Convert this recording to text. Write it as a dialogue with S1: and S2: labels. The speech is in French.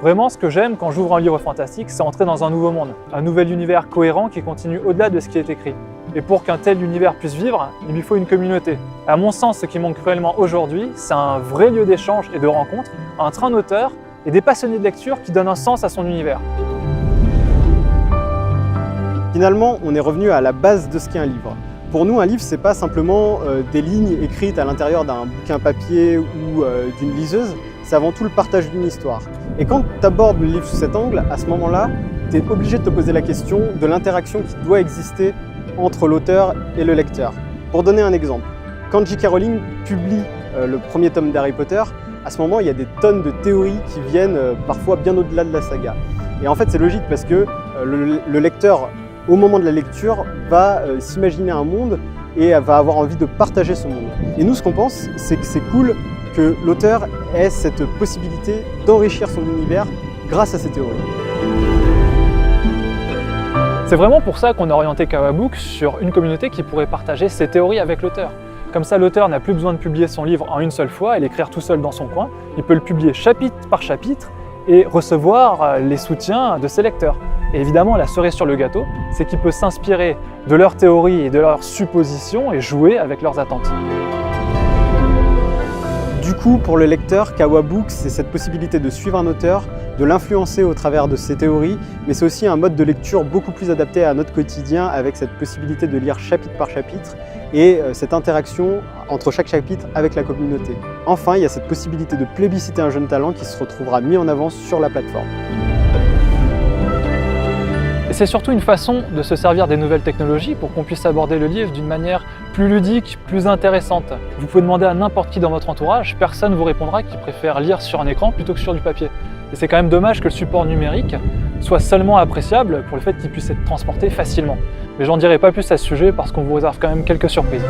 S1: Vraiment, ce que j'aime quand j'ouvre un livre fantastique, c'est entrer dans un nouveau monde, un nouvel univers cohérent qui continue au-delà de ce qui est écrit. Et pour qu'un tel univers puisse vivre, il lui faut une communauté. À mon sens, ce qui manque cruellement aujourd'hui, c'est un vrai lieu d'échange et de rencontre entre un auteur et des passionnés de lecture qui donnent un sens à son univers.
S2: Finalement, on est revenu à la base de ce qu'est un livre. Pour nous, un livre, c'est pas simplement des lignes écrites à l'intérieur d'un bouquin papier ou d'une liseuse, c'est avant tout le partage d'une histoire. Et quand tu abordes le livre sous cet angle, à ce moment-là, tu es obligé de te poser la question de l'interaction qui doit exister entre l'auteur et le lecteur. Pour donner un exemple, quand J.K. Rowling publie le premier tome d'Harry Potter, à ce moment, il y a des tonnes de théories qui viennent parfois bien au-delà de la saga. Et en fait, c'est logique parce que le lecteur, au moment de la lecture, va s'imaginer un monde et va avoir envie de partager ce monde. Et nous, ce qu'on pense, c'est que c'est cool que l'auteur ait cette possibilité d'enrichir son univers grâce à ces théories.
S1: C'est vraiment pour ça qu'on a orienté Kawabook sur une communauté qui pourrait partager ses théories avec l'auteur. Comme ça, l'auteur n'a plus besoin de publier son livre en une seule fois et l'écrire tout seul dans son coin. Il peut le publier chapitre par chapitre et recevoir les soutiens de ses lecteurs. Et évidemment, la cerise sur le gâteau, c'est qu'il peut s'inspirer de leurs théories et de leurs suppositions et jouer avec leurs attentes.
S2: Du coup, pour le lecteur, Kawabook, c'est cette possibilité de suivre un auteur, de l'influencer au travers de ses théories, mais c'est aussi un mode de lecture beaucoup plus adapté à notre quotidien avec cette possibilité de lire chapitre par chapitre et cette interaction entre chaque chapitre avec la communauté. Enfin, il y a cette possibilité de plébisciter un jeune talent qui se retrouvera mis en avant sur la plateforme.
S1: Et c'est surtout une façon de se servir des nouvelles technologies pour qu'on puisse aborder le livre d'une manière plus ludique, plus intéressante. Vous pouvez demander à n'importe qui dans votre entourage, personne ne vous répondra qu'il préfère lire sur un écran plutôt que sur du papier. Et c'est quand même dommage que le support numérique soit seulement appréciable pour le fait qu'il puisse être transporté facilement. Mais j'en dirai pas plus à ce sujet parce qu'on vous réserve quand même quelques surprises.